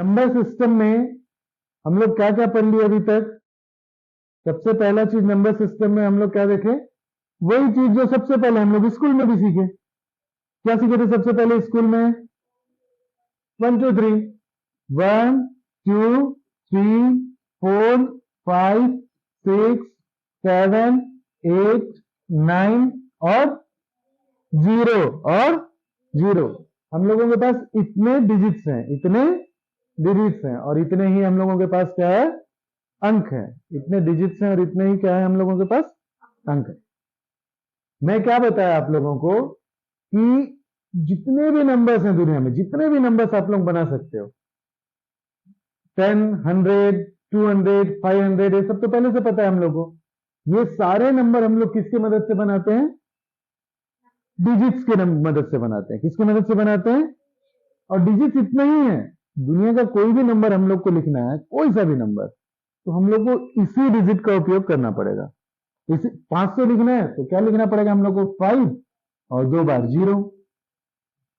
Number system में हम लोग क्या क्या पढ़ लिए अभी तक? सबसे पहला चीज नंबर सिस्टम में हम लोग क्या देखे? वही चीज जो सबसे पहले हम लोग स्कूल में भी सीखे। क्या सीखे थे सबसे पहले स्कूल में? 1 2 3, 1 2 3 4 5 6 7 8 9 और 0 और 0। हम लोगों के पास इतने डिजिट्स हैं, इतने डिजिट्स हैं, और इतने ही हम लोगों के पास क्या है? अंक है। इतने डिजिट्स हैं और इतने ही क्या है हम लोगों के पास? अंक है। मैं क्या बताया आप लोगों को कि जितने भी नंबर्स हैं दुनिया में, जितने भी नंबर्स आप लोग बना सकते हो, 10 100 200 500, ये सब तो पहले से पता है हम लोग को। ये सारे नंबर हम लोग किसकी मदद से बनाते हैं? डिजिट्स की मदद से बनाते हैं। किसकी मदद से बनाते हैं? और डिजिट्स इतना ही है, दुनिया का कोई भी नंबर हम लोग को लिखना है, कोई सा भी नंबर, तो हम लोग को इसी डिजिट का उपयोग करना पड़ेगा। इसी 500 लिखना है तो क्या लिखना पड़ेगा हम लोग को? 5 और 2 बार 0।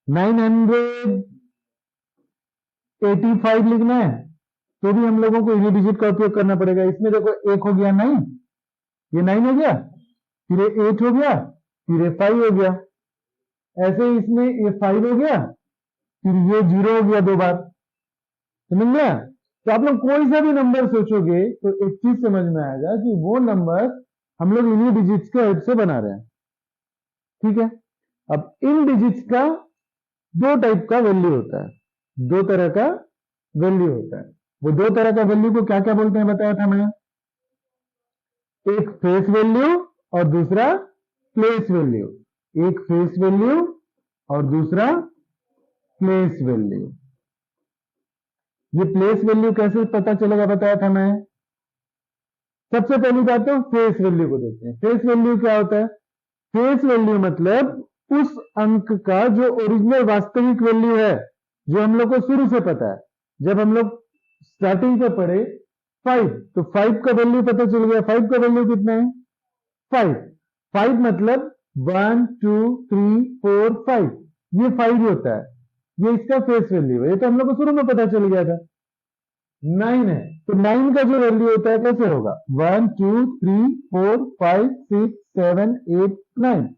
985 लिखना है तो भी हम लोगों को इसी डिजिट का उपयोग करना पड़ेगा। इसमें देखो, एक हो गया 9, ये 9 हो गया, फिर ये 8 हो गया, फिर ये 5 हो गया। ऐसे ही इसमें ये 5 हो गया, फिर ये 0 हो गया 2 बार। समझ गया? तो आप लोग कोई सा भी नंबर सोचोगे तो एक चीज समझ में आएगा कि वो नंबर हम लोग इन्हीं डिजिट्स के हेल्प से बना रहे हैं। ठीक है? अब इन डिजिट्स का दो टाइप का वैल्यू होता है, दो तरह का वैल्यू होता है। वो दो तरह का वैल्यू को क्या क्या बोलते हैं बताया था मैं? एक फेस वैल्यू और दूसरा प्लेस वैल्यू। एक फेस वैल्यू और दूसरा प्लेस वैल्यू। ये प्लेस वैल्यू कैसे पता चलेगा बताया था मैं? सबसे पहली बात तो फेस वैल्यू को देखते हैं। फेस वैल्यू क्या होता है? फेस वैल्यू मतलब उस अंक का जो ओरिजिनल वास्तविक वैल्यू है, जो हम लोग को शुरू से पता है। जब हम लोग स्टार्टिंग पे पढ़े 5, तो 5 का वैल्यू पता चल गया। 5 का वैल्यू कितना है? 5। 5 मतलब 1 2 3 4 5, ये 5 ही होता है। ये इसका फेस वैल्यू है, ये तो हम लोग को शुरू में पता चल गया था। 9 है तो 9 का जो वैल्यू होता है कैसे होगा? 1 2 3 4 5 6 7 8 9।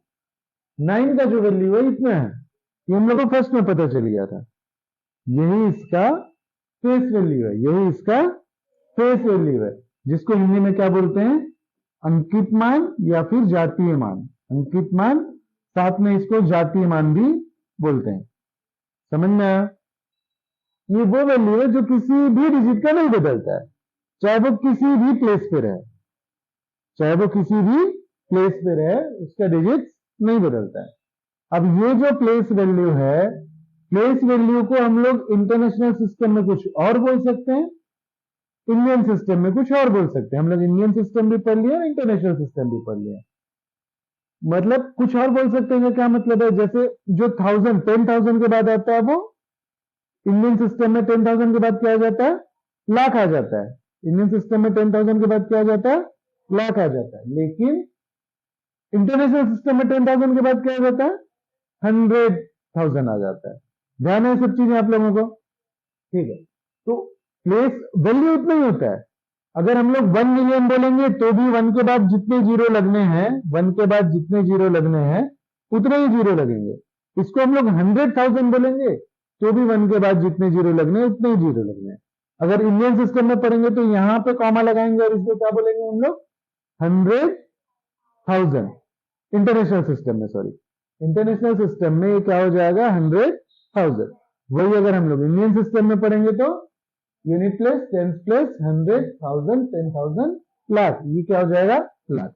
9 का जो वैल्यू है इतना है, ये हम लोग को फर्स्ट में पता चल गया था। यही इसका फेस वैल्यू है, यही इसका फेस वैल्यू है, जिसको हिंदी में क्या बोलते हैं? अंकित मान या फिर जातीय मान। अंकित मान, साथ में इसको जातीय मान भी बोलते हैं। समझ में आया? ये वो वैल्यू है जो किसी भी डिजिट का नहीं बदलता है, चाहे वो किसी भी प्लेस पे रहे। चाहे वो किसी भी प्लेस पे रहे, उसका डिजिट नहीं बदलता है। अब ये जो प्लेस वैल्यू है, प्लेस वैल्यू को हम लोग इंटरनेशनल सिस्टम में कुछ और बोल सकते हैं, इंडियन सिस्टम में कुछ और बोल सकते हैं। हम लोग इंडियन सिस्टम भी पढ़ लिया, इंटरनेशनल सिस्टम भी पढ़ लिया। मतलब कुछ और बोल सकते हैं, क्या मतलब है? जैसे जो 10,000 के बाद आता है, वो इंडियन सिस्टम में 10,000 के बाद क्या आ जाता है? लाख आ जाता है। इंडियन सिस्टम में 10,000 के बाद क्या आ जाता है? लाख आ जाता है। लेकिन इंटरनेशनल सिस्टम में 10,000 के बाद क्या आ जाता है? 100,000 आ जाता है। ध्यान है सब चीजें आप लोगों को? ठीक है। तो प्लेस वैल्यू इतना ही होता है। अगर हम लोग 1 मिलियन बोलेंगे तो भी 1 के बाद जितने जीरो लगने हैं, 1 के बाद जितने जीरो लगने हैं उतने ही जीरो लगेंगे। इसको हम लोग 100,000 बोलेंगे तो भी 1 के बाद जितने जीरो लगने हैं उतने ही जीरो लगने हैं। अगर इंडियन सिस्टम में पढ़ेंगे तो यहां पे कॉमा लगाएंगे और इसको क्या बोलेंगे हम लोग? 100,000। इंटरनेशनल सिस्टम में, सॉरी, इंटरनेशनल सिस्टम में ये क्या हो जाएगा? 100,000। वही अगर हम लोग इंडियन सिस्टम में पढ़ेंगे तो unit place, tens place, 100,000, 10,000, lakh, ये क्या हो जाएगा? लाख।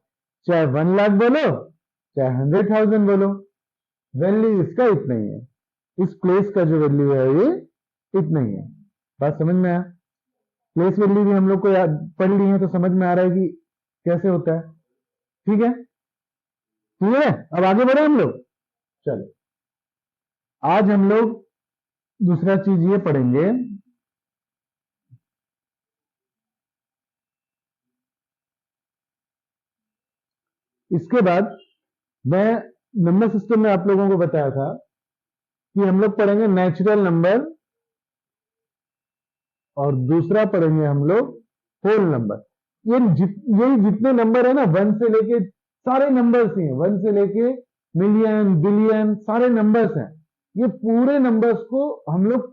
चाहे 1 लाख बोलो, चाहे 100,000 बोलो, वैल्यू इसका इतना ही है। इस प्लेस का जो वैल्यू है ये इतना ही है। बात समझ में आया? प्लेस वैल्यू भी हम लोग को याद पढ़ ली है तो समझ में आ रहा है कि कैसे होता है। ठीक है? क्लियर है? अब आगे बढ़े हम लोग। चलो, आज हम लोग दूसरा चीज ये पढ़ेंगे, इसके बाद मैं नंबर सिस्टम में आप लोगों को बताया था कि हम लोग पढ़ेंगे नेचुरल नंबर और दूसरा पढ़ेंगे हम लोग होल नंबर। यही जितने नंबर है ना, 1 से लेके सारे नंबर्स ही हैं, 1 से लेके मिलियन बिलियन सारे नंबर्स हैं। ये पूरे नंबर्स को हम लोग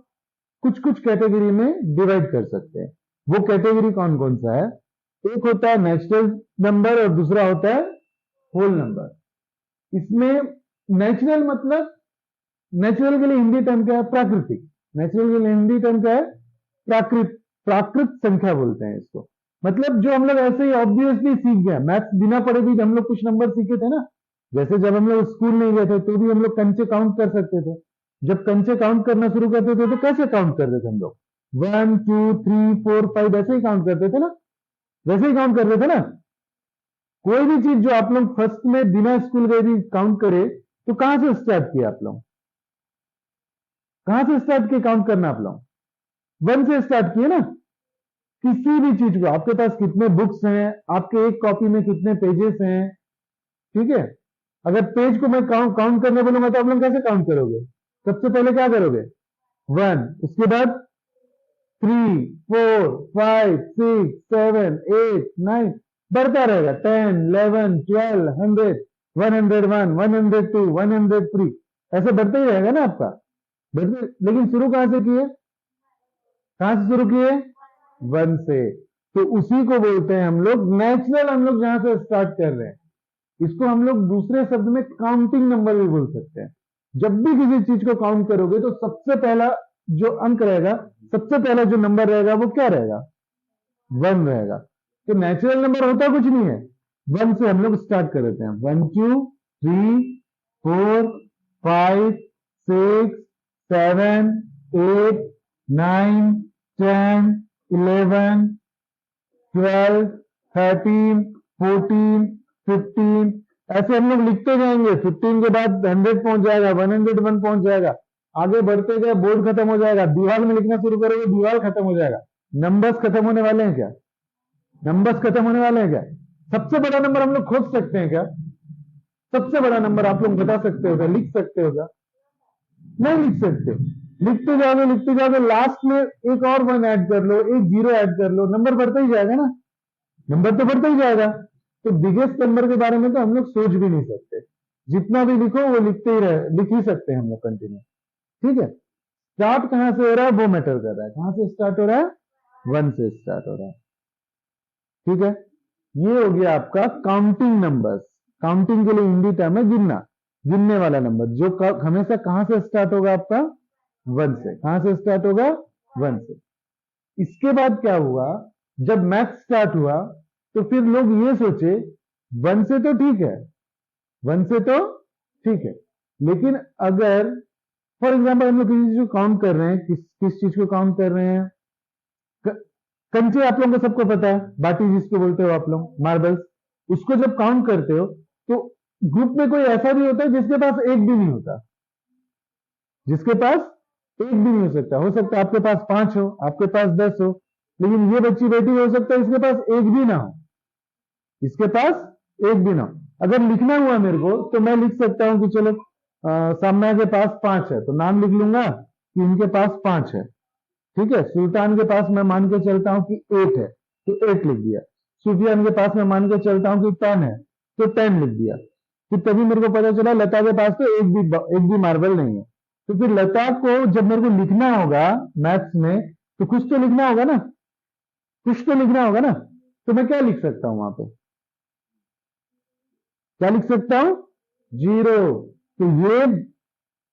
कुछ कुछ कैटेगरी में डिवाइड कर सकते हैं। वो कैटेगरी कौन कौन सा है? एक होता है नेचुरल नंबर और दूसरा होता है होल नंबर। इसमें नेचुरल मतलब, नेचुरल के लिए हिंदी टर्म क्या है? प्राकृतिक। नेचुरल के लिए हिंदी टर्म क्या है? प्राकृत संख्या बोलते हैं इसको। मतलब जो हम लोग ऐसे ही ऑब्वियसली सीख गए, मैथ्स बिना पढ़े भी हम लोग कुछ नंबर सीखे थे ना। जैसे जब हम लोग स्कूल नहीं गए थे तो भी हम लोग कंचे काउंट कर सकते थे। जब कंचे काउंट करना शुरू करते थे तो कैसे काउंट करते थे हम लोग? 1 2 3 4 5 ऐसे ही काउंट करते थे ना, वैसे ही काउंट करते थे ना। कोई भी चीज जो आप लोग फर्स्ट में बिना स्कूल गए भी काउंट करे तो कहां से स्टार्ट किया आप लोग? कहां से स्टार्ट किए काउंट करना आप लोग? 1 से स्टार्ट किए ना। किसी भी चीज को, आपके पास कितने बुक्स हैं, आपके एक कॉपी में कितने पेजेस हैं, ठीक है? अगर पेज को मैं काउंट करने बोलूंगा तो आप लोग कैसे काउंट करोगे? सबसे पहले क्या करोगे? 1, उसके बाद 3 4 5 6 7 8 9, बढ़ता रहेगा 10 11 12 100 101 102 103, ऐसे बढ़ता ही रहेगा ना आपका। लेकिन शुरू कहां से किए? कहां से शुरू किए? 1 से। तो उसी को बोलते हैं हम लोग नेचुरल। हम लोग जहां से स्टार्ट कर रहे हैं इसको हम लोग दूसरे शब्द में काउंटिंग नंबर भी बोल सकते हैं। जब भी किसी चीज को काउंट करोगे तो सबसे पहला जो अंक रहेगा, सबसे पहला जो नंबर रहेगा वो क्या रहेगा? 1 रहेगा। तो नेचुरल नंबर होता कुछ नहीं है, 1 से हम लोग स्टार्ट कर देते हैं। 1 2 3 4 5 6 7 8 9 10 11 12 13 14 15, ऐसे हम लोग लिखते जाएंगे। 15 के बाद 100 पहुंच जाएगा, 101 पहुंच जाएगा, आगे बढ़ते गए बोर्ड खत्म हो जाएगा, दीवार में लिखना शुरू करोगे दीवार खत्म हो जाएगा। नंबर्स खत्म होने वाले हैं क्या? नंबर्स खत्म होने वाले हैं क्या? सबसे बड़ा नंबर हम लोग खोज सकते हैं क्या? सबसे बड़ा नंबर आप लोग बता सकते हो क्या? लिख सकते हो क्या? नहीं लिख सकते। लिखते जाओगे लास्ट में एक और 1 ऐड कर लो, एक 0 ऐड कर लो, नंबर बढ़ता ही जाएगा ना। नंबर तो बढ़ता ही जाएगा। तो बिगेस्ट नंबर के बारे में तो हम लोग सोच भी नहीं सकते। जितना भी लिखो वो लिख ही सकते हैं हम लोग कंटिन्यू, ठीक है? स्टार्ट कहां से हो रहा है वो मैटर कर रहा है। कहां से स्टार्ट हो रहा है? 1 से स्टार्ट हो रहा है, ठीक है? ये हो गया आपका काउंटिंग नंबर्स। काउंटिंग के लिए हिंदी टर्म है गिनना, गिनने वाला नंबर जो हमेशा कहां से स्टार्ट होगा आपका? 1 से। कहां से स्टार्ट होगा? 1 से। इसके बाद क्या हुआ? जब मैथ स्टार्ट हुआ तो फिर लोग ये सोचे 1 से तो ठीक है, 1 से तो ठीक है, लेकिन अगर फॉर एग्जाम्पल हम लोग किसी चीज को काउंट कर रहे हैं, किस चीज को काउंट कर रहे हैं? कंचे आप लोगों को सबको पता है, बाटी जिसको बोलते हो आप लोग, मार्बल्स। उसको जब काउंट करते हो तो ग्रुप में कोई ऐसा भी होता है जिसके पास एक भी नहीं होता, जिसके पास एक भी नहीं हो सकता आपके पास 5 हो, आपके पास 10 हो, लेकिन ये बच्ची बेटी हो सकता है इसके पास एक भी ना हो, इसके पास एक भी ना हो। अगर लिखना हुआ मेरे को तो मैं लिख सकता हूं कि चलो सामना के पास 5 है, तो नाम लिख लूंगा कि इनके पास 5 है, ठीक है? सुल्तान के पास मैं मान के चलता हूं कि 8 है, तो 8 लिख दिया। सुफियान के पास मैं मान के चलता हूं कि 10 है, तो 10 लिख दिया। फिर तभी मेरे को पता चला लता के पास तो एक भी मार्बल नहीं है। तो फिर लता को जब मेरे को लिखना होगा मैथ्स में तो कुछ तो लिखना होगा ना, कुछ तो लिखना होगा ना। तो मैं क्या लिख सकता हूं वहां पे? क्या लिख सकता हूं? 0। तो ये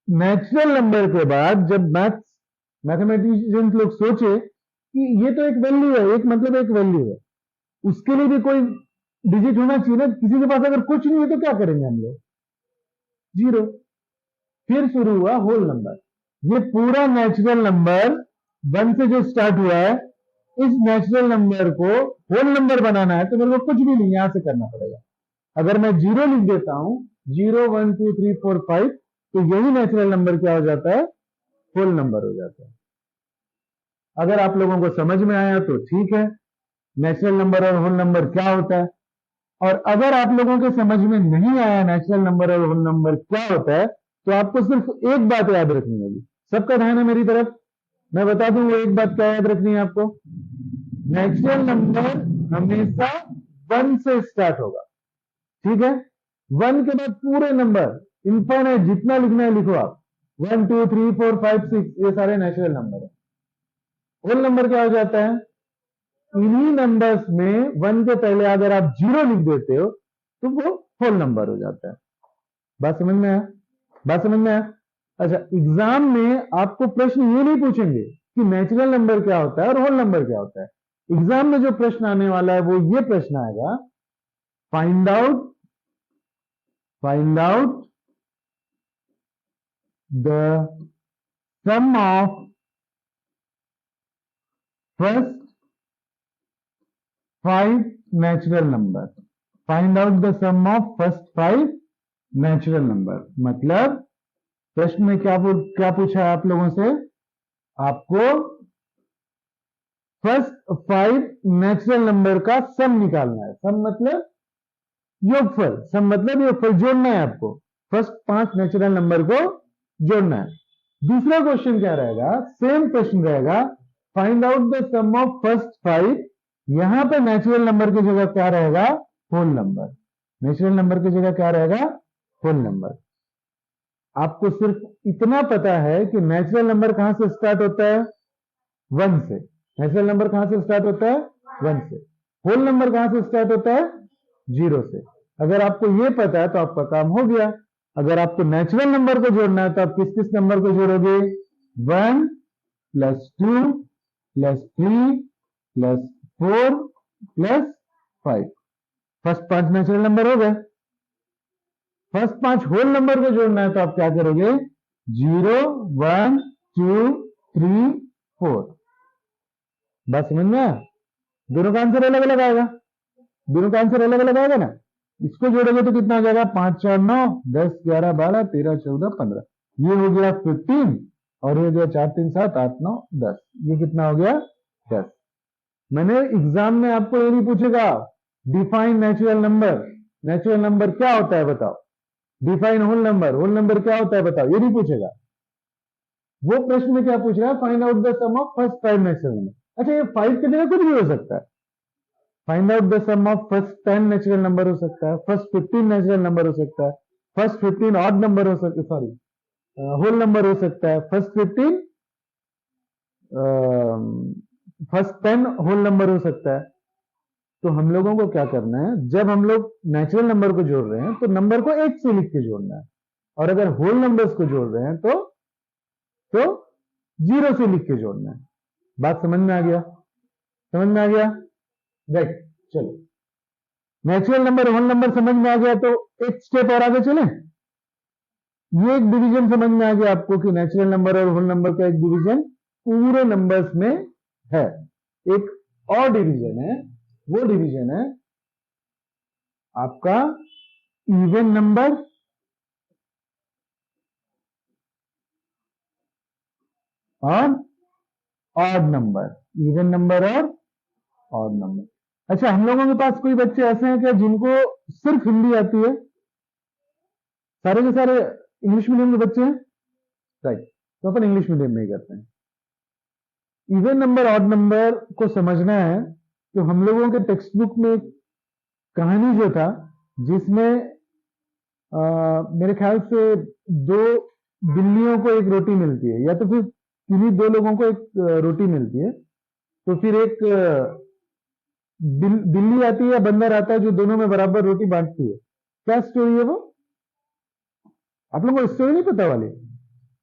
नेचुरल नंबर के बाद जब मैथमेटिशियंस लोग सोचे कि ये तो एक वैल्यू है, एक मतलब एक वैल्यू है, उसके लिए भी कोई डिजिट होना चाहिए ना। किसी के पास अगर कुछ नहीं है तो क्या करेंगे हम लोग? 0। फिर शुरू हुआ होल नंबर। ये पूरा नेचुरल नंबर 1 से जो स्टार्ट हुआ है, इस नेचुरल नंबर को होल नंबर बनाना है तो मेरे को कुछ भी नहीं यहां से करना पड़ेगा। अगर मैं 0 लिख देता हूं, 0 1 2 3 4 5, तो यही नेचुरल नंबर क्या हो जाता है? होल नंबर हो जाता है। अगर आप लोगों को समझ में आया तो ठीक है, नेचुरल नंबर और होल नंबर क्या होता है। और अगर आप लोगों के समझ में नहीं आया नेचुरल नंबर और होल नंबर क्या होता है, तो आपको सिर्फ एक बात याद रखनी होगी। सबका ध्यान है मेरी तरफ, मैं बता दूं वो एक बात क्या याद रखनी है आपको, नेचुरल नंबर हमेशा 1 से स्टार्ट होगा, ठीक है। 1 के बाद पूरे नंबर इनफाइनाइट जितना लिखना है लिखो आप, 1 2 3 4 5 6 ये सारे नेचुरल नंबर है। होल नंबर क्या हो जाता है, इन्हीं नंबर्स में 1 के पहले अगर आप 0 लिख देते हो तो वो होल नंबर हो जाता है। बात समझ में आया, बात समझ में आया। अच्छा, एग्जाम में आपको प्रश्न ये नहीं पूछेंगे कि नेचुरल नंबर क्या होता है और होल नंबर क्या होता है। एग्जाम में जो प्रश्न आने वाला है वो ये प्रश्न आएगा, find out the sum of first 5 natural number, find out the sum of first 5 natural number. मतलब प्रश्न में क्या पूछा है आप लोगों से, आपको फर्स्ट 5 नेचुरल नंबर का सम निकालना है। सम मतलब योगफल, सम मतलब योगफल, जोड़ना है आपको, फर्स्ट 5 नेचुरल नंबर को जोड़ना है। दूसरा क्वेश्चन क्या रहेगा, सेम क्वेश्चन रहेगा, find out the sum of first 5, यहां पे नेचुरल नंबर की जगह क्या रहेगा, होल नंबर। नेचुरल नंबर की जगह क्या रहेगा, होल नंबर। आपको सिर्फ इतना पता है कि नेचुरल नंबर कहां से स्टार्ट होता है, 1 से। नेचुरल नंबर कहां से स्टार्ट होता है, 1 से। होल नंबर कहां से स्टार्ट होता है, 0 से। अगर आपको यह पता है तो आपका काम हो गया। अगर आपको नेचुरल नंबर को जोड़ना है तो आप किस किस नंबर को जोड़ोगे, 1 plus 2 plus 3 plus 4 plus 5। First 5 natural number हो गए। फर्स्ट 5 होल नंबर को जोड़ना है तो आप क्या करोगे, 0 1 2 3 4। बस समझ में आया? दोनों का आंसर अलग अलग आएगा, दोनों का आंसर अलग अलग आएगा ना। इसको जोड़ोगे तो कितना आ जाएगा, 5 4 9 10 11 12 13 14 15, ये हो गया 15, और ये हो गया 4 3 7 8 9 10, ये कितना हो गया 10। मैंने एग्जाम में आपको ये नहीं पूछेगा define natural number, natural number क्या होता है बताओ, डिफाइन होल नंबर क्या होता है बताओ, ये नहीं पूछेगा। वो प्रश्न में क्या पूछ रहा है, find out the sum of first 5 natural number. अच्छा, ये 5 की जगह कुछ भी हो सकता है, find out the sum of first 10 natural number हो सकता है, फर्स्ट 15 नेचुरल नंबर हो सकता है, फर्स्ट 15 ऑड नंबर हो सकता है, सॉरी होल नंबर हो सकता है, फर्स्ट 10 होल नंबर हो सकता है। तो हम लोगों को क्या करना है, जब हम लोग नेचुरल नंबर को जोड़ रहे हैं तो नंबर को 1 से लिख के जोड़ना है, और अगर होल नंबर्स को जोड़ रहे हैं तो 0 से लिख के जोड़ना है। बात समझ में आ गया, समझ में आ गया, राइट। चलो, नेचुरल नंबर होल नंबर समझ में आ गया तो एक स्टेप और आगे चले। ये एक डिवीजन समझ में आ गया आपको कि नेचुरल नंबर और होल नंबर का एक डिवीजन पूरे नंबर्स में है। एक और डिवीजन है, वो डिवीजन है आपका इवन नंबर और ऑड नंबर, इवन नंबर और ऑड नंबर। अच्छा, हम लोगों के पास कोई बच्चे ऐसे हैं क्या जिनको सिर्फ हिंदी आती है, सारे के सारे इंग्लिश मीडियम के बच्चे हैं, राइट, तो अपन इंग्लिश मीडियम में ही करते हैं। इवन नंबर ऑड नंबर को समझना है तो हम लोगों के टेक्स्ट बुक में एक कहानी जो था, जिसमें मेरे ख्याल से 2 बिल्लियों को एक रोटी मिलती है, या तो फिर किन्हीं 2 लोगों को एक रोटी मिलती है, तो फिर एक बिल्ली आती है या बंदर आता है जो दोनों में बराबर रोटी बांटती है। क्या स्टोरी है वो, आप लोगों को स्टोरी नहीं पता वाली,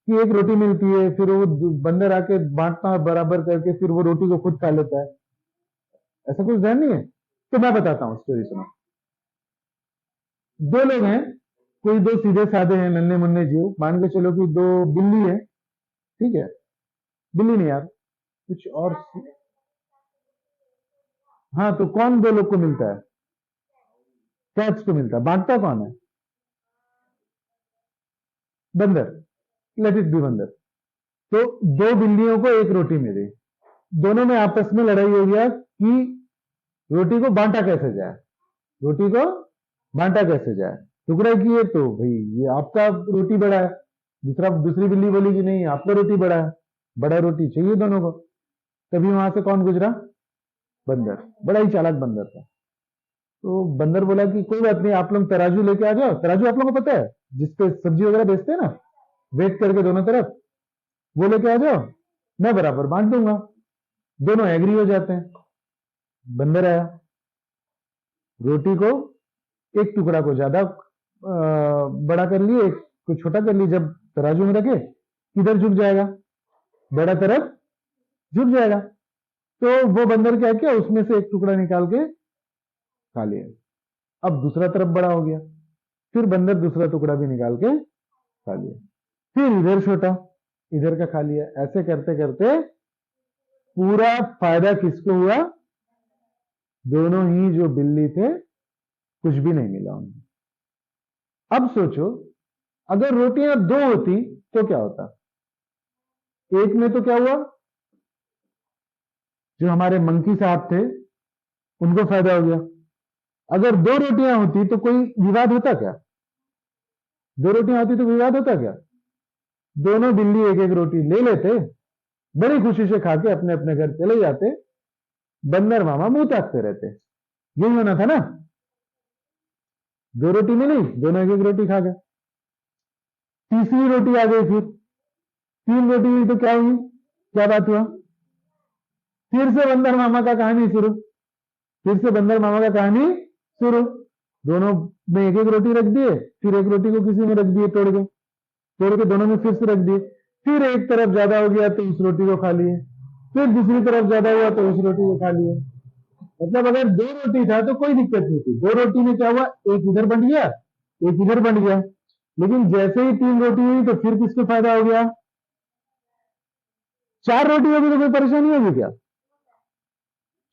कि एक रोटी मिलती है, फिर वो बंदर आके बांटता है बराबर करके, फिर वो रोटी को खुद खा लेता है, ऐसा कुछ ध्यान नहीं है? तो मैं बताता हूं स्टोरी, सुनो। 2 लोग हैं, कोई 2 सीधे साधे हैं, नन्हे मुन्ने जीव, मान के चलो कि 2 बिल्ली है, ठीक है, बिल्ली नहीं यार, कुछ और, हाँ, तो कौन 2 लोग को मिलता है, कैट्स को मिलता है, बांटता कौन है, बंदर, लेट इट बी बंदर। तो 2 बिल्लियों को एक रोटी मिली, दोनों में आपस में लड़ाई हो गया कि रोटी को बांटा कैसे जाए, रोटी को बांटा कैसे जाए। टुकड़ा किए तो भाई ये आपका रोटी बड़ा है, दूसरी बिल्ली बोली कि नहीं आपका रोटी बड़ा है, बड़ा रोटी चाहिए दोनों को। तभी वहां से कौन गुजरा? बंदर। बड़ा ही चालाक बंदर था। तो बंदर बोला कि कोई बात नहीं, आप लोग तराजू लेके आ जाओ। तराजू आप लोगों को पता है, जिसपे सब्जी वगैरह बेचते हैं ना, वेट करके दोनों तरफ, वो लेके आ जाओ, मैं बराबर बांट दूंगा। दोनों एग्री हो जाते हैं। बंदर आया, रोटी को एक टुकड़ा को ज्यादा बड़ा कर लिए, एक को छोटा कर लिए। जब तराजू में रखे, किधर झुक जाएगा? बड़ा तरफ झुक जाएगा। तो वो बंदर क्या किया, उसमें से एक टुकड़ा निकाल के खा लिया। अब दूसरा तरफ बड़ा हो गया, फिर बंदर दूसरा टुकड़ा भी निकाल के खा लिया। फिर इधर छोटा, इधर का खा लिया। ऐसे करते करते पूरा फायदा किसको हुआ? दोनों ही जो बिल्ली थे, कुछ भी नहीं मिला उन्हें। अब सोचो, अगर रोटियां दो होती तो क्या होता? एक में तो क्या हुआ, जो हमारे मंकी साहब थे उनको फायदा हो गया। अगर दो रोटियां होती तो कोई विवाद होता क्या? दो रोटियां होती तो विवाद होता क्या? दोनों बिल्ली एक एक रोटी ले लेते, बड़ी खुशी से खा के अपने अपने घर चले जाते, बंदर मामा मुंह ताकते रहते। यही होना था ना। दो रोटी मिली, दोनों एक एक रोटी खा गए। तीसरी रोटी आ गई, फिर तीन रोटी हुई तो क्या हुई? क्या बात हुआ? फिर से बंदर मामा का कहानी शुरू। फिर से बंदर मामा का कहानी शुरू। दोनों में एक एक रोटी रख दिए, फिर एक रोटी को किसी में रख दिए तोड़ के, तोड़ के दोनों में फिर से रख दिए। फिर एक तरफ ज्यादा हो गया तो उस रोटी को खा लिए, फिर दूसरी तरफ ज्यादा हुआ तो उस रोटी को खा लिए। मतलब अगर दो रोटी था तो कोई दिक्कत नहीं थी। दो रोटी में क्या हुआ, एक इधर बन गया, एक इधर बन गया। लेकिन जैसे ही तीन रोटी हुई तो फिर किसको फायदा हो गया? चार रोटी होगी तो कोई परेशानी होगी क्या?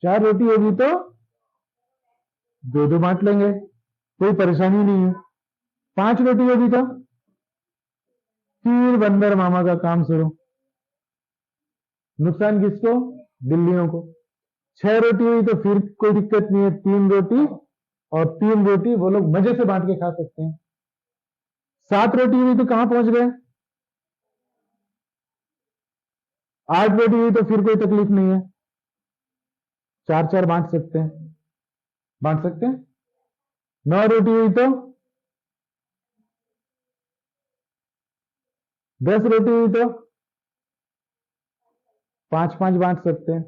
चार रोटी होगी तो दो दो बांट लेंगे, कोई परेशानी नहीं है। पांच रोटी होगी तो फिर बंदर मामा का काम शुरू। नुकसान किसको? बिल्लियों को। छह रोटी हुई तो फिर कोई दिक्कत नहीं है, तीन रोटी और तीन रोटी वो लोग मजे से बांट के खा सकते हैं। सात रोटी हुई तो कहां पहुंच गए? आठ रोटी हुई तो फिर कोई तकलीफ नहीं है, चार चार बांट सकते हैं, बांट सकते हैं। नौ रोटी हुई तो 10 रोटी हुई तो पांच पांच बांट सकते हैं।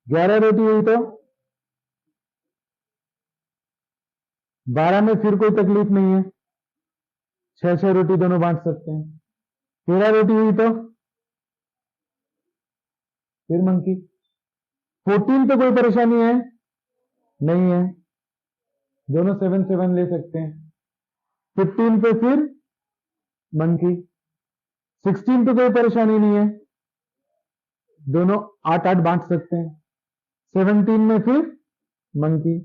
11 रोटी हुई तो 12 में फिर कोई तकलीफ नहीं है, छह छह रोटी दोनों बांट सकते हैं। 13 रोटी हुई तो फिर मंकी। 14 पे कोई परेशानी है? नहीं है, दोनों 7 7 ले सकते हैं। 15 पे फिर मंकी। 16 पे कोई परेशानी नहीं है, दोनों 8 8 बांट सकते हैं। 17 में फिर मंकी।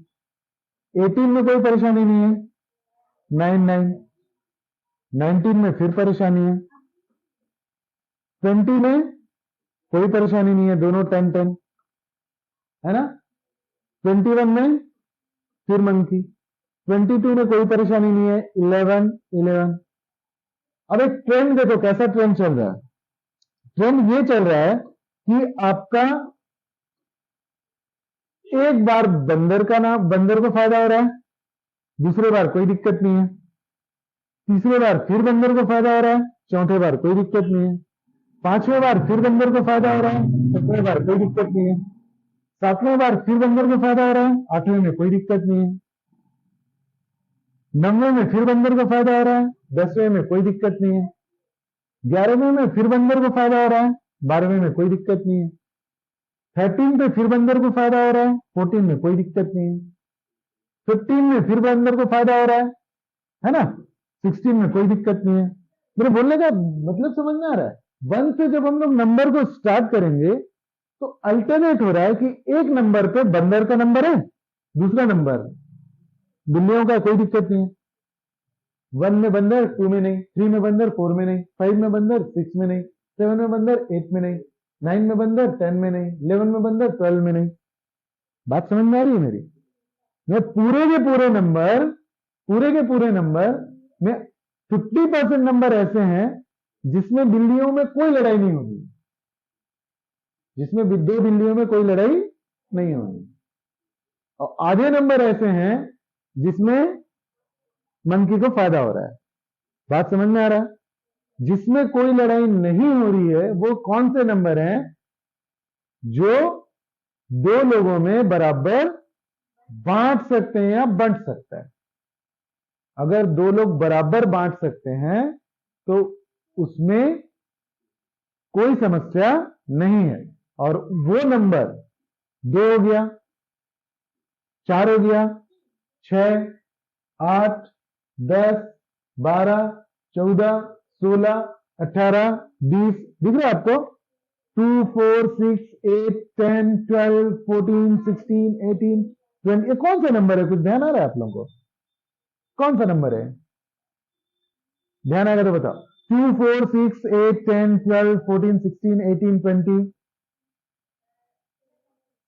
18 में कोई परेशानी नहीं है, 9 9। 19 में फिर परेशानी है। 20 में कोई परेशानी नहीं है, दोनों 10 10 है ना। 21 में फिर मंकी। 22 में कोई परेशानी नहीं है, 11 11। अब एक ट्रेंड देखो, कैसा ट्रेंड चल रहा है। ट्रेंड ये चल रहा है कि आपका एक बार बंदर को फायदा हो रहा है, दूसरे बार कोई दिक्कत नहीं है, तीसरे बार फिर बंदर को फायदा हो रहा है, चौथे बार कोई दिक्कत नहीं है, पांचवें बार फिर बंदर को फायदा हो रहा है, छठवें बार कोई दिक्कत नहीं है, सातवें बार फिर बंदर को फायदा हो रहा है, आठवें में कोई दिक्कत नहीं है, नौवें में फिर बंदर को फायदा हो रहा है, 10वें में कोई दिक्कत नहीं है, 11वें में फिर बंदर को फायदा हो रहा है, 12वें में कोई दिक्कत नहीं है, 13 पे फिर बंदर को फायदा हो रहा है, 14 में कोई दिक्कत नहीं है, 15 में फिर बंदर को फायदा हो रहा है ना, 16 में कोई दिक्कत नहीं है। मेरे बोलने का मतलब समझ में आ रहा है। 1 से जब हम लोग नंबर को स्टार्ट करेंगे तो अल्टरनेट हो रहा है कि एक नंबर पे बंदर का नंबर है, दूसरा नंबर बिल्लियों का, कोई दिक्कत नहीं है। 1 में बंदर, 2 में नहीं, 3 में बंदर, 4 में नहीं, 5 में बंदर, 6 में नहीं, 7 में बंदर, 8 में नहीं, 9 में बंदर, 10 में नहीं, 11 में बंदर, 12 में नहीं। बात समझ में आ रही है मेरी? मैं पूरे के पूरे नंबर में 50% नंबर ऐसे हैं जिसमें बिल्लियों में कोई लड़ाई नहीं होगी, जिसमें दो बिल्लियों में कोई लड़ाई नहीं होनी, और आधे नंबर ऐसे हैं जिसमें मंकी को फायदा हो रहा है। बात समझ में आ रहा है? जिसमें कोई लड़ाई नहीं हो रही है वो कौन से नंबर हैं? जो दो लोगों में बराबर बांट सकते हैं या बंट सकता है। अगर दो लोग बराबर बांट सकते हैं तो उसमें कोई समस्या नहीं है, और वो नंबर 2 हो गया, 4 हो गया, 6, 8, 10, 12, 14, 16, 18, 20, दिख रहा है आपको? 2, 4, 6, 8, 10, 12, 14, 16, 18, 20। ये कौन सा नंबर है? कुछ ध्यान आ रहा है आप लोगों को? कौन सा नंबर है? ध्यान आएगा तो बताओ। 2, 4, 6, 8, 10, 12, 14, 16, 18, 20।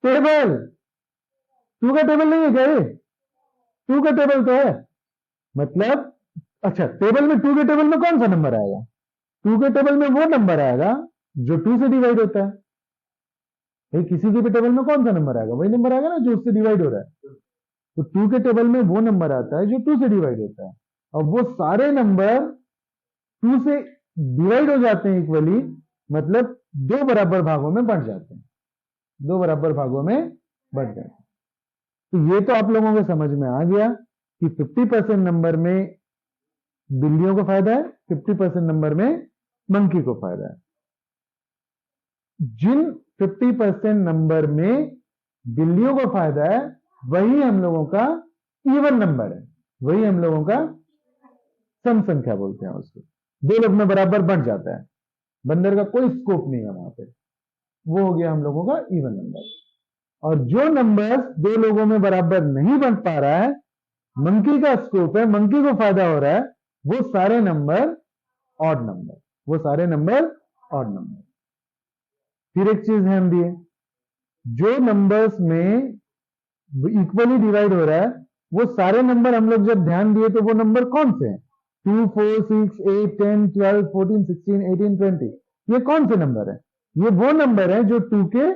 टेबल 2 का टेबल नहीं है क्या ये? 2 का टेबल तो है, मतलब अच्छा, टेबल में 2 के टेबल में कौन सा नंबर आएगा? 2 के टेबल में वो नंबर आएगा जो 2 से डिवाइड होता है। भाई किसी के भी टेबल में कौन सा नंबर आएगा? वही नंबर आएगा ना जो उससे डिवाइड हो रहा है। तो 2 के टेबल में वो नंबर आता है जो 2 से डिवाइड होता है, और वो सारे नंबर 2 से डिवाइड हो जाते हैं इक्वली, मतलब 2 बराबर भागों में बंट जाते हैं, 2 बराबर भागों में बंट जाते हैं। तो ये तो आप लोगों को समझ में आ गया कि 50% नंबर में बिल्लियों को फायदा है, 50% नंबर में मंकी को फायदा है। जिन 50% नंबर में बिल्लियों को फायदा है वही हम लोगों का इवन नंबर है, वही हम लोगों का सम संख्या बोलते हैं उसको। 2 लोग में बराबर बंट जाता है, बंदर का कोई स्कोप नहीं है वहां पे, वो हो गया हम लोगों का इवन नंबर। और जो नंबर 2 लोगों में बराबर नहीं बन पा रहा है, मंकी का स्कोप है, मंकी को फायदा हो रहा है, वो सारे नंबर ऑड नंबर, वो सारे नंबर ऑड नंबर। फिर एक चीज ध्यान दिए, जो नंबर्स में इक्वली डिवाइड हो रहा है वो सारे नंबर हम लोग जब ध्यान दिए तो वो नंबर कौन से हैं? 2, 4, 6, 8, 10, 12, 14, 16, 18, 20। ये कौन से नंबर है? ये वो नंबर है जो 2 के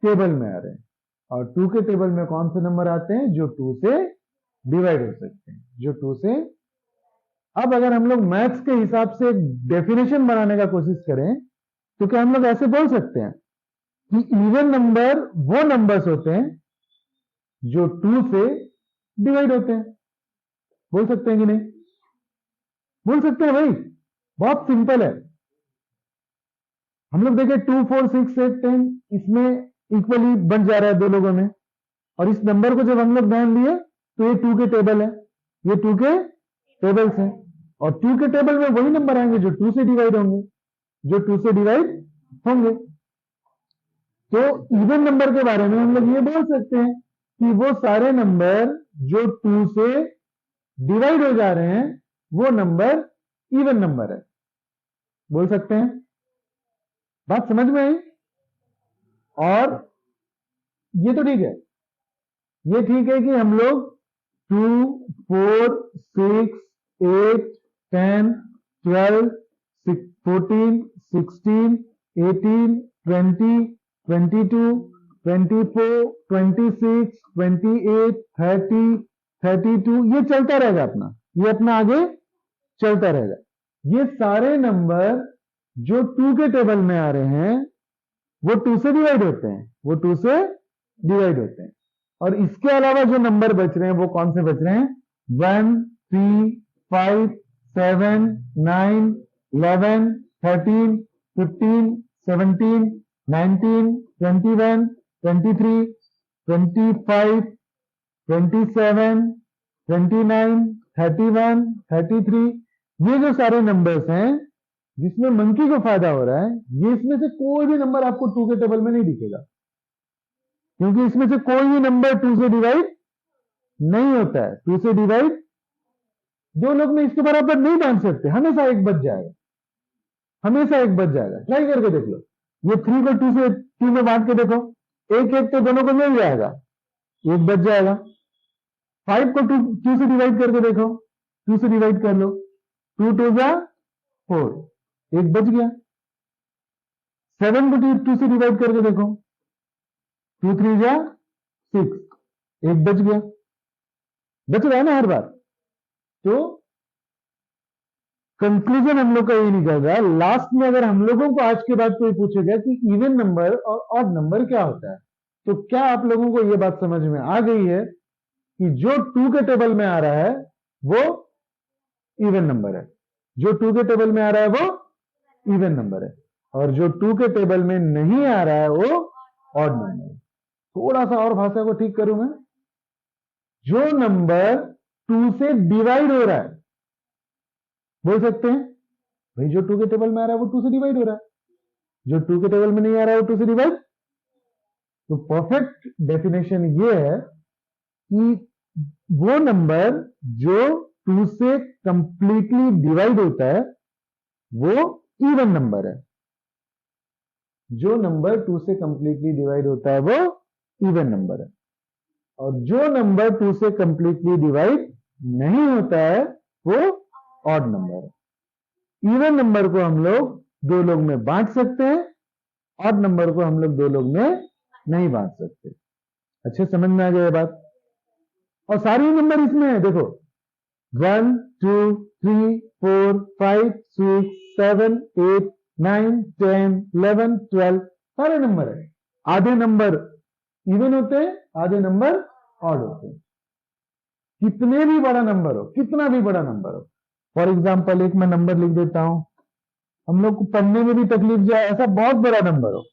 टेबल में आ रहे हैं, और 2 के टेबल में कौन से नंबर आते हैं? जो 2 से डिवाइड हो सकते हैं, जो 2 से। अब अगर हम लोग मैथ्स के हिसाब से एक डेफिनेशन बनाने का कोशिश करें तो क्या हम लोग ऐसे बोल सकते हैं कि इवन नंबर वो नंबर्स होते हैं जो 2 से डिवाइड होते हैं? बोल सकते हैं कि नहीं? बोल सकते हैं भाई, बहुत सिंपल है। हम लोग देखें 2, 4, 6, 8, 10 इसमें इक्वली बन जा रहा है 2 लोगों में, और इस नंबर को जब हम लोग ध्यान दिए तो ये 2 के टेबल है, ये 2 के टेबल्स हैं, और 2 के टेबल में वही नंबर आएंगे जो 2 से डिवाइड होंगे, जो 2 से डिवाइड होंगे। तो इवन नंबर के बारे में हम लोग ये बोल सकते हैं कि वो सारे नंबर जो 2 से डिवाइड हो जा रहे हैं वो नंबर इवन नंबर है, बोल सकते हैं। बात समझ में आई? और ये तो ठीक है, ये ठीक है कि हम लोग 2, 4, 6, 8, 10, 12, 14, 16, 18, 20, 22, 24, 26, 28, 30, 32, ये चलता रहेगा अपना, ये अपना आगे चलता रहेगा। ये सारे नंबर जो 2 के टेबल में आ रहे हैं वो 2 से डिवाइड होते हैं, वो 2 से डिवाइड होते हैं। और इसके अलावा जो नंबर बच रहे हैं वो कौन से बच रहे हैं? 1, 3, 5, 7, 9, 11, 13, 15, 17, 19, 21, 23, 25, 27, 29, 31, 33। ये जो सारे नंबर्स हैं जिसमें मंकी को फायदा हो रहा है, ये इसमें से कोई भी नंबर आपको 2 के टेबल में नहीं दिखेगा, क्योंकि इसमें से कोई भी नंबर 2 से डिवाइड नहीं होता है। 2 से डिवाइड 2 लोग में इसके बराबर नहीं बांध सकते, हमेशा एक बच जाएगा, हमेशा एक बच जाएगा। ट्राई करके देख लो, ये 3 को 2 से 2 में बांट के देखो, एक एक तो दोनों को मिल जाएगा, एक बच जाएगा। 5 को 2 से डिवाइड करके देखो, 2 से डिवाइड कर लो, 2 2 जा 4, एक बच गया। 7 को 2 से डिवाइड करके देखो, 2 3 जा 6, एक बच गया, बच रहा है ना हर बार। तो कंक्लूजन हम लोग का ये निकल रहा है, लास्ट में अगर हम लोगों को आज के बाद कोई पूछेगा कि इवन नंबर और ऑड नंबर क्या होता है, तो क्या आप लोगों को ये बात समझ में आ गई है कि जो 2 के टेबल में आ रहा है वो इवन नंबर है, जो 2 के टेबल में आ रहा है वो इवन नंबर है, और जो 2 के टेबल में नहीं आ रहा है वो ऑड नंबर है। थोड़ा सा और भाषा को ठीक करूं मैं, जो नंबर 2 से डिवाइड हो रहा है, बोल सकते हैं भाई जो 2 के टेबल में आ रहा है वो 2 से डिवाइड हो रहा है, जो 2 के टेबल में नहीं आ रहा है वो 2 से डिवाइड। तो परफेक्ट डेफिनेशन ये है कि वो नंबर जो 2 से कंप्लीटली डिवाइड होता है वो इवन नंबर है, जो नंबर 2 से कंप्लीटली डिवाइड होता है वो इवन नंबर है, और जो नंबर 2 से कंप्लीटली डिवाइड नहीं होता है वो ऑड नंबर है। इवन नंबर को हम लोग 2 लोग में बांट सकते हैं, ऑड नंबर को हम लोग 2 लोग में नहीं बांट सकते। अच्छे समझ में आ गया ये बात। और सारे नंबर इसमें है, देखो 1 2 3 4 5 6 7 8 9 10 11 12 सारे नंबर है। आधे नंबर इवन होते हैं, आधे नंबर ऑड होते हैं। कितने भी बड़ा नंबर हो, कितना भी बड़ा नंबर हो, फॉर एग्जाम्पल एक मैं नंबर लिख देता हूं, हम लोग को पढ़ने में भी तकलीफ जाए, ऐसा बहुत बड़ा नंबर हो,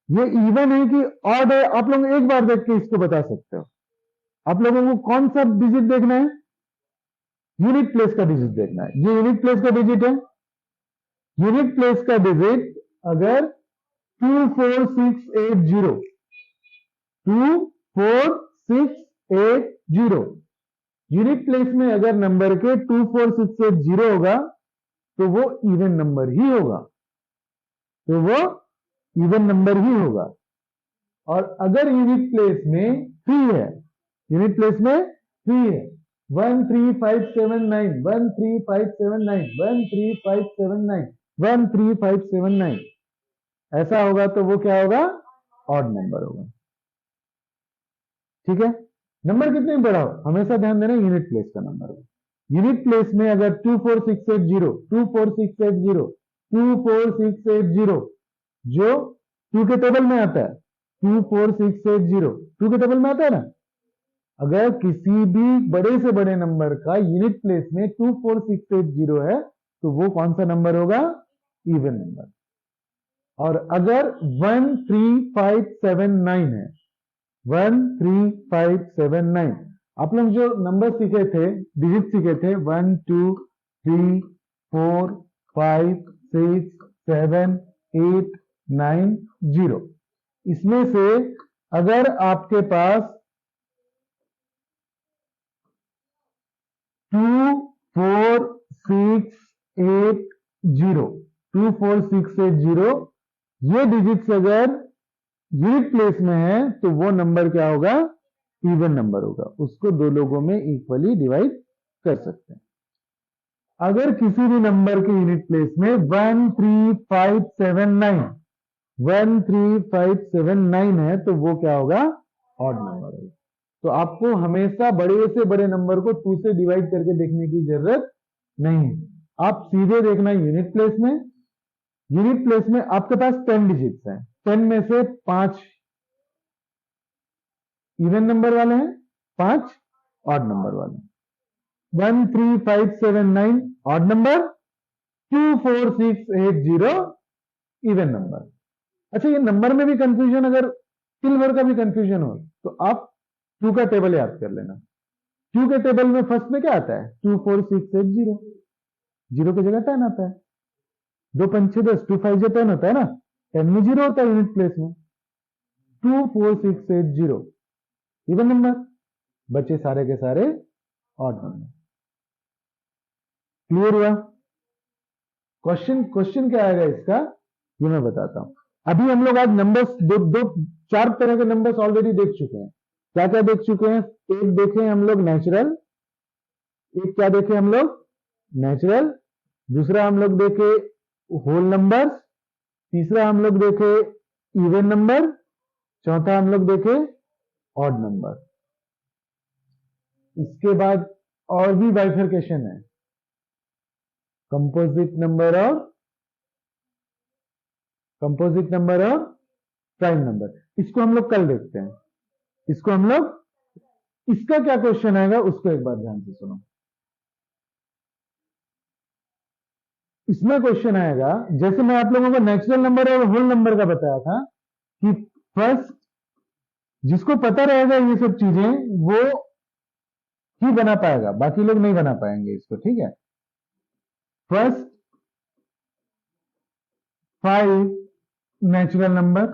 ये इवन है कि ऑड है, आप लोग एक बार देख के इसको बता सकते हो। आप लोगों को कौन सा डिजिट देखना है? यूनिट प्लेस का डिजिट देखना है। ये यूनिट प्लेस का डिजिट है। यूनिट प्लेस का डिजिट अगर 24680 24680 यूनिट प्लेस में अगर नंबर के 24680 होगा तो वो इवन नंबर ही होगा, तो वो इवन नंबर ही होगा। और अगर यूनिट प्लेस में 3 है, यूनिट प्लेस में 3 है, 13579 13579 13579 13579 ऐसा होगा तो वो क्या होगा? ऑड नंबर होगा। ठीक है, नंबर कितने बड़ा हो हमेशा ध्यान देना, यूनिट प्लेस का नंबर होगा। यूनिट प्लेस में अगर 24680 24680 24680 जो 2 के टेबल में आता है, 24680 2 के टेबल में आता है ना, अगर किसी भी बड़े से बड़े नंबर का यूनिट प्लेस में 24680 है तो वो कौन सा नंबर होगा? Even number. और अगर 13579 है, 13579, आप लोग जो नंबर सीखे थे, डिजिट सीखे थे 1 2 3 4 5 6 7 8 9 0, इसमें से अगर आपके पास 24680 ये डिजिट्स अगर यूनिट प्लेस में है तो वो नंबर क्या होगा? इवन नंबर होगा, उसको 2 लोगों में इक्वली डिवाइड कर सकते हैं। अगर किसी भी नंबर के यूनिट प्लेस में 13579 है तो वो क्या होगा? ऑड नंबर होगा। तो आपको हमेशा बड़े से बड़े नंबर को 2 से डिवाइड करके देखने की जरूरत नहीं है, आप सीधे देखना यूनिट प्लेस में। यूनिट प्लेस में आपके पास 10 डिजिट्स हैं, 10 में से 5 इवन नंबर वाले हैं, 5 ऑड नंबर वाले हैं। 13579 ऑड नंबर, 24680 इवन नंबर। अच्छा, ये नंबर में भी कंफ्यूजन, अगर सिल्वर का भी कंफ्यूजन हो तो आप 2 का टेबल याद कर लेना। 2 के टेबल में फर्स्ट में क्या आता है? 24680, 0 की जगह 10 आता है, 2 5 6 10, 2 5 10 होता है ना, 10 में 0 होता है यूनिट प्लेस में। 24680 इवन नंबर, बचे सारे के सारे ऑड नंबर। क्लियर हुआ? क्वेश्चन क्या आएगा इसका ये मैं बताता हूं। अभी हम लोग आज नंबर्स 4 तरह के नंबर्स ऑलरेडी देख चुके हैं। क्या क्या देख चुके हैं? एक देखे हम लोग नेचुरल, एक क्या देखे हम लोग? नेचुरल। दूसरा हम लोग देखे होल नंबर्स, तीसरा हम लोग देखे इवन नंबर, चौथा हम लोग देखे ऑड नंबर। इसके बाद और भी बाइफरकेशन है, कंपोजिट नंबर और प्राइम नंबर। इसको हम लोग कल देखते हैं। इसका क्या क्वेश्चन आएगा उसको एक बार ध्यान से सुनो। इसमें क्वेश्चन आएगा, जैसे मैं आप लोगों को नेचुरल नंबर और होल नंबर का बताया था कि फर्स्ट जिसको पता रहेगा ये सब चीजें वो ही बना पाएगा, बाकी लोग नहीं बना पाएंगे इसको, ठीक है। First 5 natural number,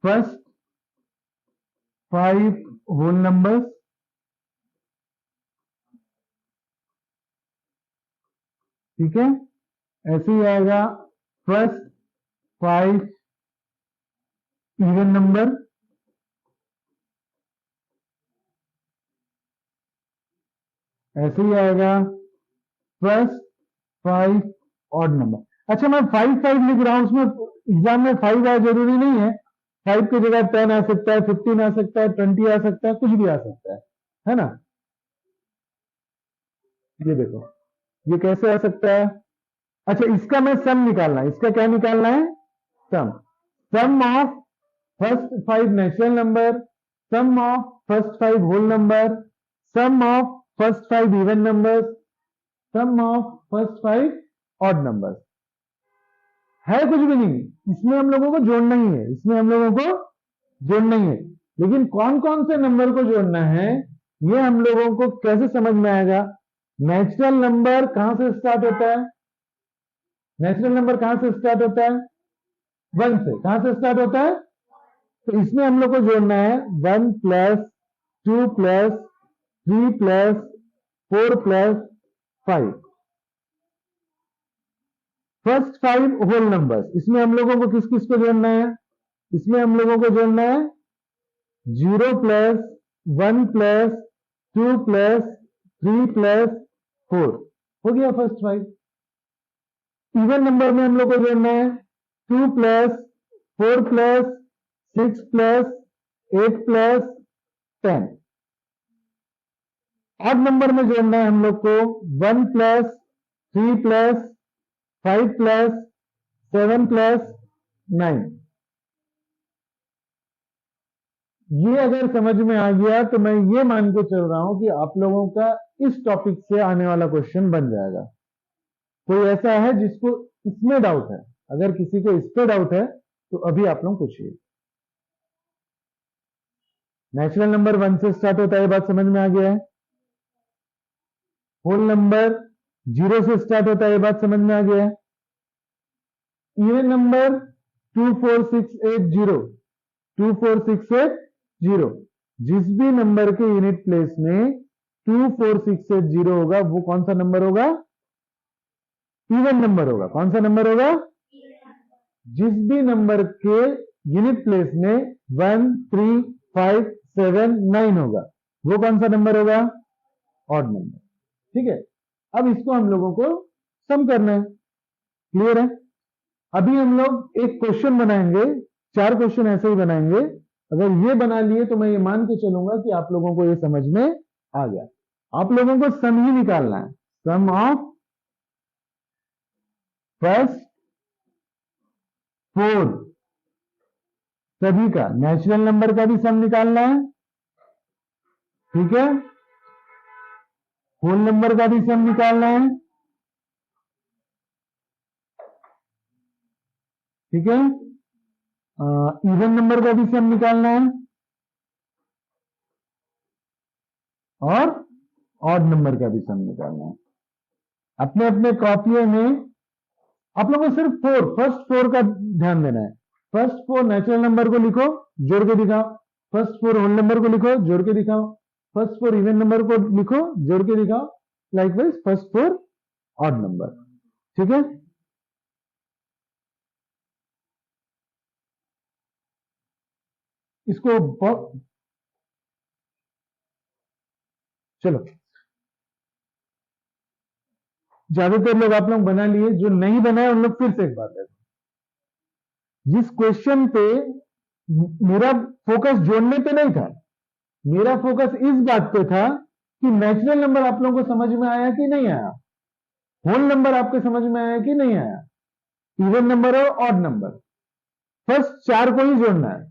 first 5 whole numbers, ठीक है। ऐसे ही आएगा फर्स्ट 5 इवन नंबर, ऐसे ही आएगा फर्स्ट 5 ऑड नंबर। अच्छा, मैं 5 लिख रहा हूं, उसमें एग्जाम में 5 आया जरूरी नहीं है। 5 की जगह 10 आ सकता है, 15 आ सकता है, 20 आ सकता है, कुछ भी आ सकता है ना। ये देखो, ये कैसे आ सकता है। अच्छा, इसका मैं सम निकालना है। इसका क्या निकालना है? Sum of first 5 natural number, sum of first 5 whole number, sum of first 5 even numbers, sum of first 5 odd numbers. है कुछ भी नहीं, इसमें हम लोगों को जोड़ना ही है, लेकिन कौन कौन से नंबर को जोड़ना है ये हम लोगों को कैसे समझ में आएगा। नेचुरल नंबर कहां से स्टार्ट होता है? नेचुरल नंबर कहां से स्टार्ट होता है? 1 से। कहां से स्टार्ट होता है? तो इसमें हम लोग को जोड़ना है 1 plus 2 plus 3 plus 4 plus 5। First 5 whole numbers, इसमें हम लोगों को किस किस को जोड़ना है? इसमें हम लोगों को जोड़ना है 0 प्लस 1 प्लस 2 प्लस 3 प्लस 4। हो गया फर्स्ट 5। इवन नंबर में हम लोग को जोड़ना है 2 plus 4 plus 6 plus 8 plus 10। Odd number में जोड़ना है हम लोग को 1 प्लस 3 प्लस 5 प्लस 7 प्लस 9। ये अगर समझ में आ गया तो मैं ये मान के चल रहा हूं कि आप लोगों का इस टॉपिक से आने वाला क्वेश्चन बन जाएगा। कोई ऐसा है जिसको इसमें डाउट है? अगर किसी को इस पे डाउट है तो अभी आप लोग पूछिए। नेचुरल नंबर 1 से स्टार्ट होता है, ये बात समझ में आ गया है। होल नंबर 0 से स्टार्ट होता है, ये बात समझ में आ गया है। इवन नंबर 24680, 24680, जिस भी नंबर के यूनिट प्लेस में 24680 होगा वो कौन सा नंबर होगा? इवन नंबर होगा। कौन सा नंबर होगा? जिस भी नंबर के यूनिट प्लेस में 1 3 5 7 9 होगा वो कौन सा नंबर होगा? Odd number. ठीक है, अब इसको हम लोगों को सम करना है। क्लियर है? अभी हम लोग एक क्वेश्चन बनाएंगे, 4 क्वेश्चन ऐसे ही बनाएंगे। अगर ये बना लिए तो मैं ये मान के चलूंगा कि आप लोगों को ये समझ में आ गया। आप लोगों को सम ही निकालना है, सम ऑफ फर्स्ट 4 सभी का, नेचुरल नंबर का भी सम निकालना है, ठीक है। होल नंबर का भी सम निकालना है, ठीक है। इवन नंबर का भी सम निकालना है और ऑड नंबर का भी सम निकालना है। अपने अपने कॉपियों में आप लोगों को सिर्फ फर्स्ट 4 का ध्यान देना है। फर्स्ट 4 नेचुरल नंबर को लिखो, जोड़ के दिखाओ। फर्स्ट 4 होल नंबर को लिखो, जोड़ के दिखाओ। फर्स्ट 4 इवन नंबर को लिखो, जोड़ के दिखाओ। लाइकवाइज फर्स्ट 4 ऑड नंबर, ठीक है। इसको चलो ज्यादातर लोग आप लोग बना लिए, जो नहीं बनाए उन लोग फिर से एक बात है, जिस क्वेश्चन पे मेरा फोकस जोड़ने पे नहीं था, मेरा फोकस इस बात पे था कि नेचुरल नंबर आप लोगों को समझ में आया कि नहीं आया, होल नंबर आपके समझ में आया कि नहीं आया, इवन नंबर और ऑड नंबर, फर्स्ट चार को ही जोड़ना है।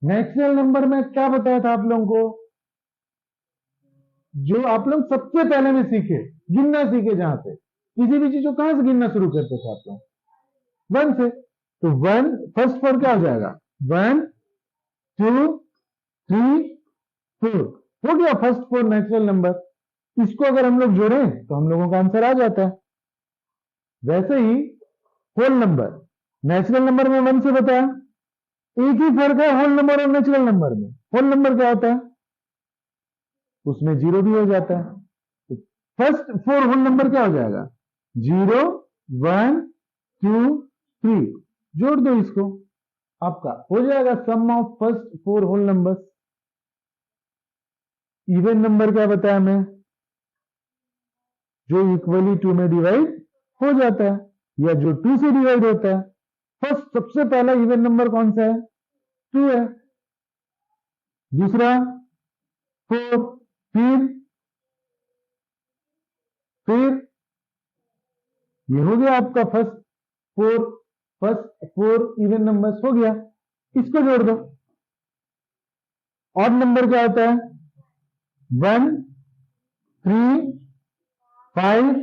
नेचुरल नंबर में क्या बताया था आप लोगों को, जो आप लोग सबसे पहले में सीखे, गिनना सीखे, जहां से किसी भी चीज को कहां से गिनना शुरू करते थे आप लोग, वन से। तो वन फर्स्ट फोर क्या हो जाएगा, 1 2 3 4, हो गया फर्स्ट फोर नेचुरल नंबर। इसको अगर हम लोग जोड़ें तो हम लोगों का आंसर आ जाता है। वैसे ही होल नंबर, नेचुरल नंबर में 1 से बताया, एक ही फर्क है होल नंबर और नेचुरल नंबर में। होल नंबर क्या होता है, उसमें जीरो भी हो जाता है। फर्स्ट फोर होल नंबर क्या हो जाएगा, 0 1 2 3, जोड़ दो इसको, आपका हो जाएगा sum of first four whole numbers. Even number क्या बताया मैं, जो इक्वली 2 में डिवाइड हो जाता है, या जो 2 से डिवाइड होता है। फर्स्ट सबसे पहला इवन नंबर कौन सा है, 2 है, दूसरा 4, फिर ये हो गया आपका फर्स्ट फोर इवन नंबर्स हो गया, इसको जोड़ दो। ऑड नंबर क्या होता है, 1 3 5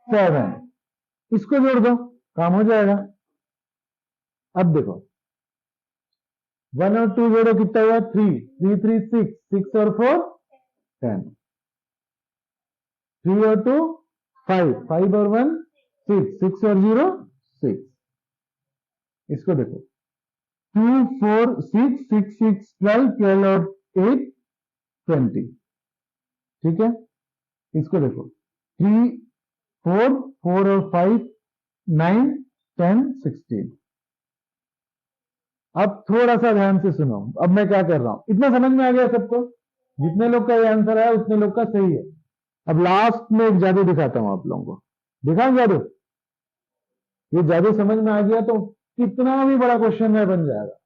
7, इसको जोड़ दो, काम हो जाएगा। अब देखो 1 और 2 जोड़ो, कितना हुआ, 3 3 3 6, 6 और 4 10, 3 और 2 5, 5 और 1 6, 6 और 0 6। इसको देखो 2 4 6 6 6 12, 12 और 8 20, ठीक है। इसको देखो 3 4 4 और 5 9 10 16। अब थोड़ा सा ध्यान से सुनो, अब मैं क्या कर रहा हूं, इतना समझ में आ गया सबको, जितने लोग का ये आंसर आया उतने लोग का सही है। अब लास्ट में एक जादू दिखाता हूं आप लोगों को, दिखाऊं जादू, ये जादू समझ में आ गया तो कितना भी बड़ा क्वेश्चन है बन जाएगा।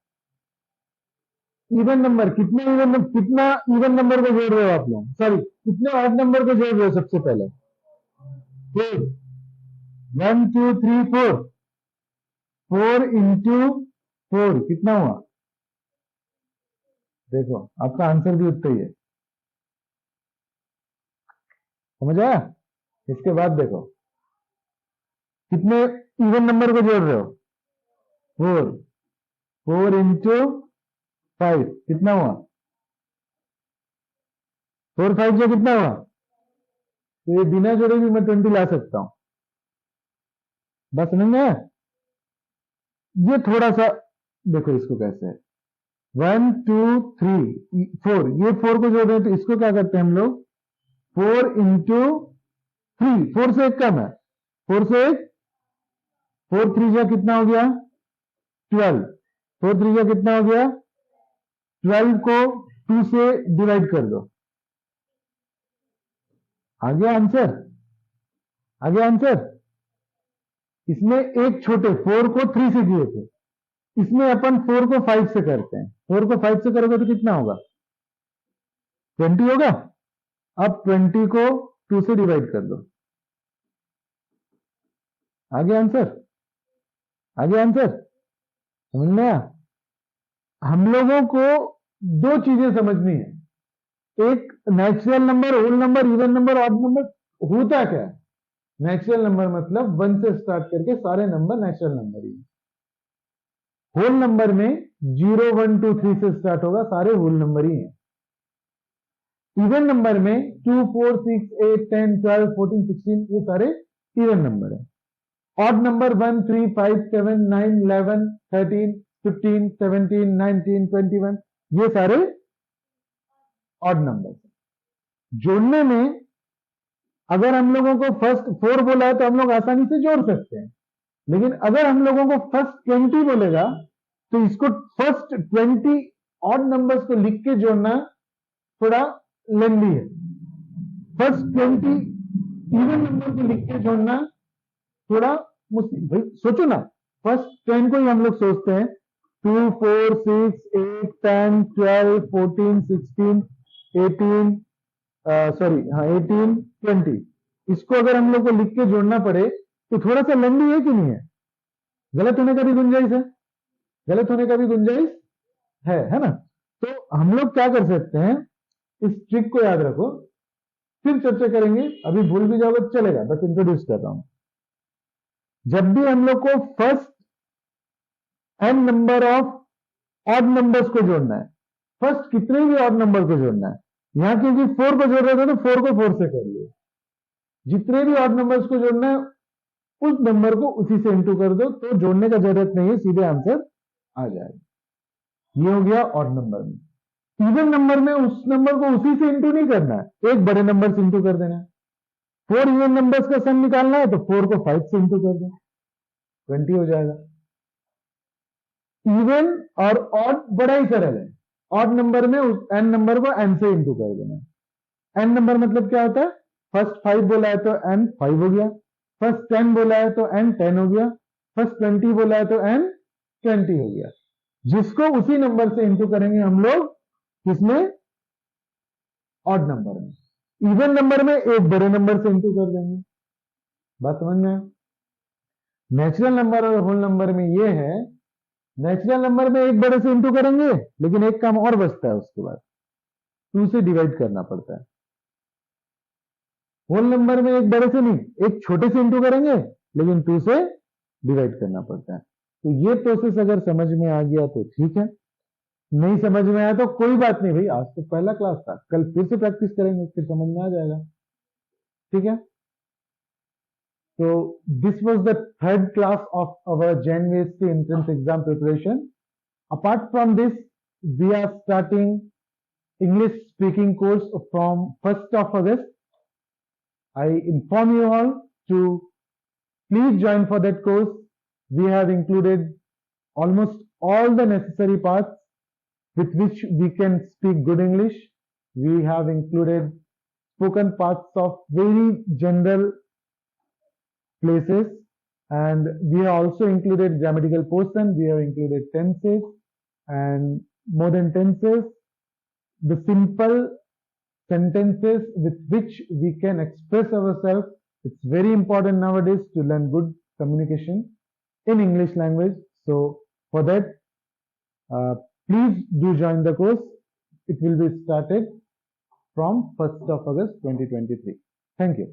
इवन नंबर, कितना इवन नंबर को जोड़ रहे हो आप लोग, सॉरी कितने ऑड नंबर को जोड़ रहे हो, सबसे पहले 4, 1 2 3 4, 4 इंटू 4 कितना हुआ, देखो आपका आंसर भी उतना ही है, समझ आया। इसके बाद देखो कितने इवन नंबर को जोड़ रहे हो, 4, 4 इंटू 5 कितना हुआ, 4 5 जो कितना हुआ, तो ये बिना जोड़े भी मैं 20 ला सकता हूं, बस समझ में आया। ये थोड़ा सा देखो इसको कैसे है, 1 2 3 4, ये 4 को जोड़ रहे हैं तो इसको क्या करते हैं हम लोग, 4 इंटू 3, 4 से एक कम है, 4 से एक, 4 3 जा कितना हो गया 12, 4 3 जा कितना हो गया 12, को 2 से डिवाइड कर दो, आ गया आंसर, आ गया आंसर। इसमें एक छोटे 4 को 3 से किए थे, इसमें अपन 4 को 5 से करते हैं, 4 को 5 से करोगे तो कितना होगा, 20 होगा। अब 20 को 2 से डिवाइड कर दो, आ गया आंसर, आ गया आंसर, समझ में आया। हम लोगों को दो चीजें समझनी है, एक natural number, whole number, even number, odd number होता क्या है। नेचुरल नंबर मतलब 1 से स्टार्ट करके सारे नंबर नेचुरल नंबर ही। होल नंबर में 0 1 2 3 से स्टार्ट होगा, सारे होल नंबर ही हैं। इवन नंबर में 2 4 6 8 10 12 14 16 ये सारे इवन नंबर है। ऑड नंबर 1 3 5 7 9 11 13 15 17 19 21 ये सारे ऑड नंबर। जोड़ने में अगर हम लोगों को फर्स्ट 4 बोला है तो हम लोग आसानी से जोड़ सकते हैं, लेकिन अगर हम लोगों को फर्स्ट 20 बोलेगा तो इसको फर्स्ट 20 ऑड नंबर्स को लिख के जोड़ना थोड़ा लेंदी है। फर्स्ट 20 इवन नंबर को लिख के जोड़ना थोड़ा मुश्किल, भाई सोचो ना, फर्स्ट 10 को ही हम लोग सोचते हैं 2 4 6 8 10 12 14 16 18 सॉरी हाँ 18 20, इसको अगर हम लोग को लिख के जोड़ना पड़े तो थोड़ा सा लंबी है कि नहीं है? गलत होने का भी गुंजाइश है, गलत होने का भी गुंजाइश है ना? तो हम लोग क्या कर सकते हैं, इस ट्रिक को याद रखो, फिर चर्चा करेंगे, अभी भूल भी जाओगे तो चलेगा, बस इंट्रोड्यूस कर रहा हूं। जब भी हम लोग को first n number of odd numbers को जोड़ना है, फर्स्ट कितने भी ऑड नंबर को जोड़ना है, यहां क्योंकि 4 को जोड़ रहे थे तो 4 को 4 से कर लिया, जितने भी ऑड नंबर्स को जोड़ना है उस नंबर को उसी से इंटू कर दो, तो जोड़ने का जरूरत नहीं है, सीधे आंसर आ जाएगा। ये हो गया ऑड नंबर में। इवन नंबर में उस नंबर को उसी से इंटू नहीं करना है, एक बड़े नंबर से इंटू कर देना है। 4 इवन नंबर्स का सम निकालना है तो 4 को 5 से इंटू कर दो, 20 हो जाएगा। इवन और ऑड बड़ा ही सरल है, ऑड नंबर में उस एन नंबर को एन से इंटू कर देना है। एन नंबर मतलब क्या होता है, फर्स्ट 5 बोला है तो एन 5 हो गया, फर्स्ट 10 बोला है तो एन 10 हो गया, फर्स्ट 20 बोला है तो एन 20 हो गया, जिसको उसी नंबर से इंटू करेंगे हम लोग, किसमें, ऑड नंबर में। इवन नंबर में एक बड़े नंबर से इंटू कर देंगे, बात समझ में? नेचुरल नंबर और होल नंबर में ये है, नेचुरल नंबर में एक बड़े से इंटू करेंगे, लेकिन एक काम और बचता है, उसके बाद 2 से डिवाइड करना पड़ता है। होल नंबर में एक बड़े से नहीं, एक छोटे से इंटू करेंगे, लेकिन 2 से डिवाइड करना पड़ता है। तो ये प्रोसेस अगर समझ में आ गया तो ठीक है, नहीं समझ में आया तो कोई बात नहीं भाई, आज तो पहला क्लास था, कल फिर से प्रैक्टिस करेंगे, फिर समझ में आ जाएगा, ठीक है? So this was the third class of our JNVSC entrance exam preparation. Apart from this, we are starting English speaking course from 1st of August. I inform you all to please join for that course. We have included almost all the necessary parts with which we can speak good English. We have included spoken parts of very general places, and we have also included grammatical portion, we have included tenses and modern tenses, the simple sentences with which we can express ourselves. It's very important nowadays to learn good communication in English language. So for that, please do join the course. It will be started from 1st of August 2023. Thank you.